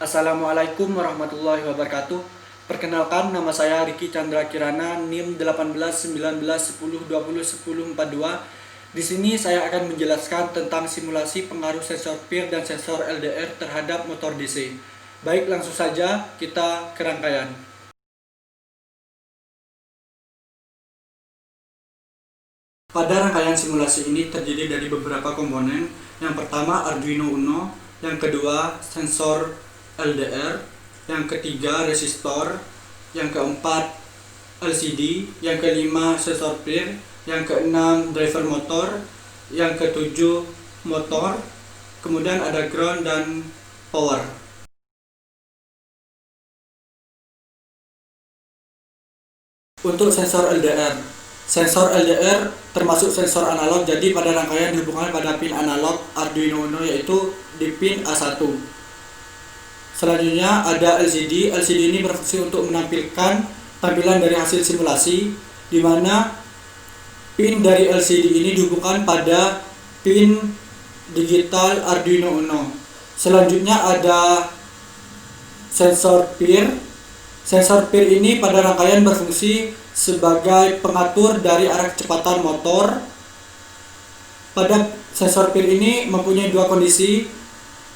Assalamualaikum warahmatullahi wabarakatuh. Perkenalkan, nama saya Riki Chandra Kirana, NIM 18 19 10 20 10 42. Di sini saya akan menjelaskan tentang simulasi pengaruh sensor PIR dan sensor LDR terhadap motor DC. Baik, langsung saja kita ke rangkaian. Pada rangkaian simulasi ini terdiri dari beberapa komponen. Yang pertama Arduino Uno, yang kedua sensor LDR, yang ketiga resistor, yang keempat LCD, yang kelima sensor PIR, yang keenam driver motor, yang ketujuh motor, kemudian ada ground dan power. Untuk sensor LDR termasuk sensor analog, jadi pada rangkaian dihubungkan pada pin analog Arduino Uno, yaitu di pin A1. Selanjutnya ada LCD. LCD ini berfungsi untuk menampilkan tampilan dari hasil simulasi, di mana pin dari LCD ini dihubungkan pada pin digital Arduino Uno. Selanjutnya ada sensor PIR. Sensor PIR ini pada rangkaian berfungsi sebagai pengatur dari arah kecepatan motor. Pada sensor PIR ini mempunyai dua kondisi.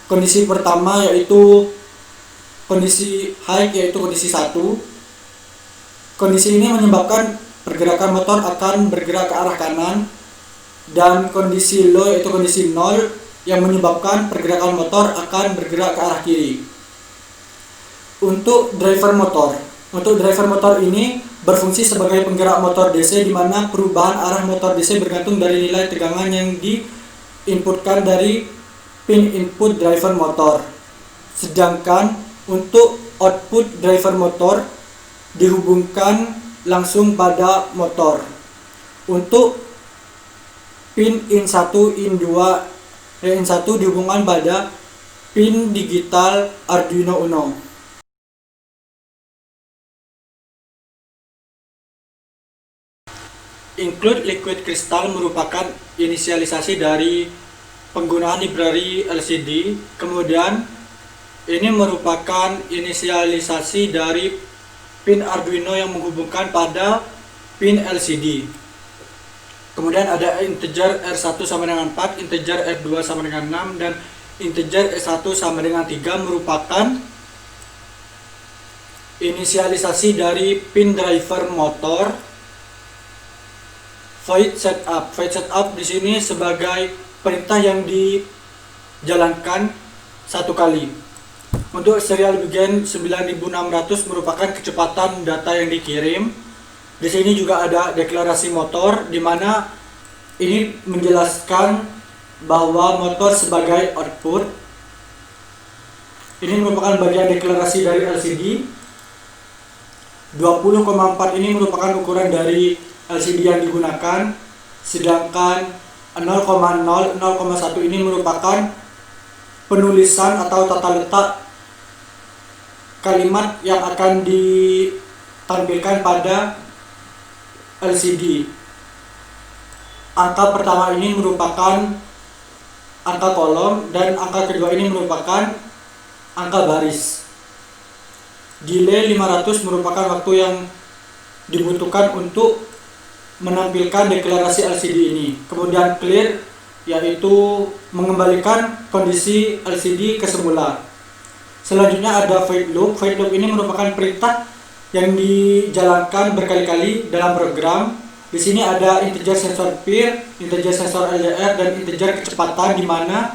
Kondisi pertama yaitu kondisi high, yaitu kondisi 1. Kondisi ini menyebabkan pergerakan motor akan bergerak ke arah kanan, dan kondisi low yaitu kondisi 0 yang menyebabkan pergerakan motor akan bergerak ke arah kiri. Untuk driver motor ini berfungsi sebagai penggerak motor DC, di mana perubahan arah motor DC bergantung dari nilai tegangan yang diinputkan dari pin input driver motor. Sedangkan untuk output driver motor dihubungkan langsung pada motor. Untuk pin in1, in2, in1 dihubungkan pada pin digital Arduino Uno. Include liquid crystal merupakan inisialisasi dari penggunaan library LCD. Kemudian ini merupakan inisialisasi dari pin Arduino yang menghubungkan pada pin LCD. Kemudian ada integer R1 sama dengan 4, integer R2 sama dengan 6, dan integer S1 sama dengan 3 merupakan inisialisasi dari pin driver motor. Void setup di sini sebagai perintah yang dijalankan satu kali. Untuk serial begin 9600 merupakan kecepatan data yang dikirim. Di sini juga ada deklarasi motor, di mana ini menjelaskan bahwa motor sebagai output. Ini merupakan bagian deklarasi dari LCD. 20,4 ini merupakan ukuran dari LCD yang digunakan, sedangkan 0,0, 0,1 ini merupakan penulisan atau tata letak kalimat yang akan ditampilkan pada LCD. Angka pertama ini merupakan angka kolom, dan angka kedua ini merupakan angka baris. Delay 500 merupakan waktu yang dibutuhkan untuk menampilkan deklarasi LCD ini. Kemudian clear yaitu mengembalikan kondisi LCD ke semula. Selanjutnya ada void loop. Void loop ini merupakan perintah yang dijalankan berkali-kali dalam program. Di sini ada integer sensor PIR, integer sensor LDR, dan integer kecepatan, di mana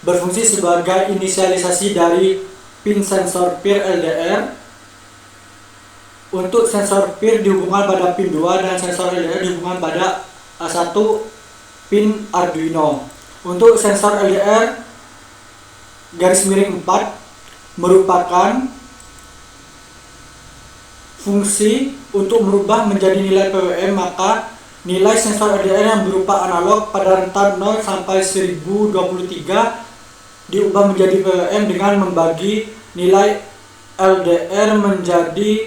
berfungsi sebagai inisialisasi dari pin sensor PIR LDR. Untuk sensor PIR dihubungkan pada pin 2 dan sensor LDR dihubungkan pada A1 pin Arduino. Untuk sensor LDR garis miring 4 merupakan fungsi untuk merubah menjadi nilai PWM, maka nilai sensor LDR yang berupa analog pada rentan 0 sampai 1023 diubah menjadi PWM dengan membagi nilai LDR menjadi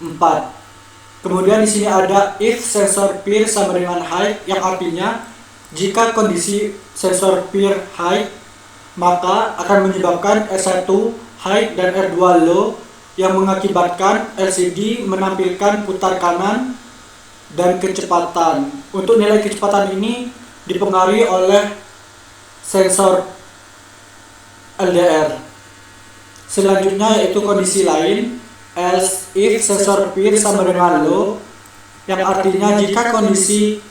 4. Kemudian di sini ada if sensor PIR sama dengan high, yang artinya jika kondisi sensor PIR high, maka akan menyebabkan S1 high dan R2 low yang mengakibatkan LCD menampilkan putar kanan dan kecepatan. Untuk nilai kecepatan ini dipengaruhi oleh sensor LDR. Selanjutnya yaitu kondisi lain, else if sensor peer sama dengan low, yang artinya jika kondisi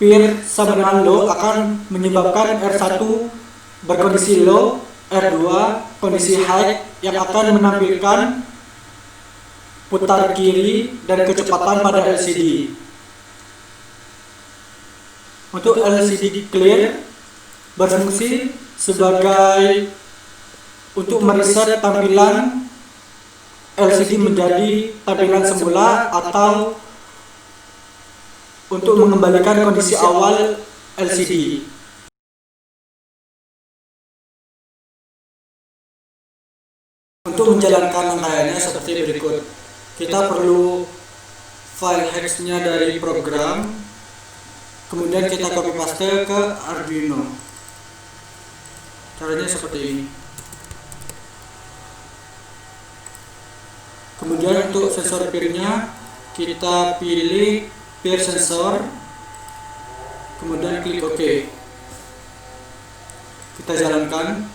peer sama dengan low akan menyebabkan R1 berkondisi low, R2 kondisi high yang akan menampilkan putar kiri dan kecepatan pada LCD. Untuk LCD clear berfungsi sebagai untuk mereset tampilan LCD menjadi tampilan semula atau untuk mengembalikan kondisi awal LCD. Untuk menjalankan rangkaiannya seperti berikut. Kita perlu file hex-nya dari program, kemudian kita copy paste ke Arduino. Caranya seperti ini. Kemudian untuk sensor peer-nya kita pilih peer sensor, kemudian klik OK. Kita jalankan.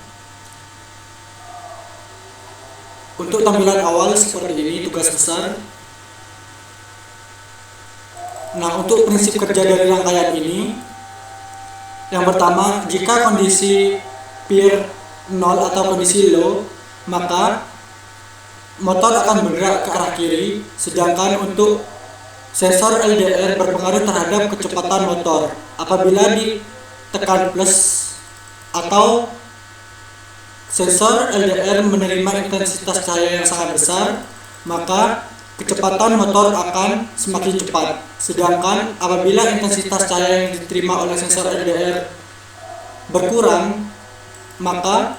Untuk tampilan awal seperti ini, tugas besar. Nah, untuk prinsip kerja dari rangkaian ini, yang pertama, jika kondisi peer 0 atau kondisi low, maka motor akan bergerak ke arah kiri, sedangkan untuk sensor LDR berpengaruh terhadap kecepatan motor. Apabila ditekan plus atau sensor LDR menerima intensitas cahaya yang sangat besar, maka kecepatan motor akan semakin cepat. Sedangkan apabila intensitas cahaya yang diterima oleh sensor LDR berkurang, maka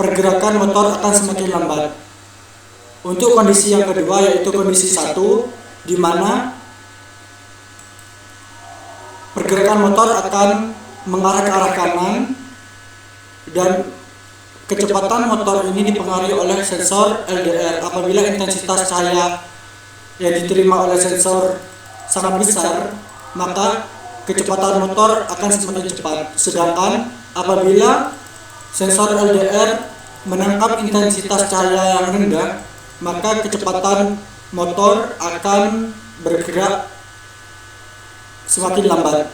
pergerakan motor akan semakin lambat. Untuk kondisi yang kedua yaitu kondisi 1, di mana pergerakan motor akan mengarah ke arah kanan dan kecepatan motor ini dipengaruhi oleh sensor LDR. Apabila intensitas cahaya yang diterima oleh sensor sangat besar, maka kecepatan motor akan semakin cepat. Sedangkan apabila sensor LDR menangkap intensitas cahaya yang rendah, maka kecepatan motor akan bergerak semakin lambat.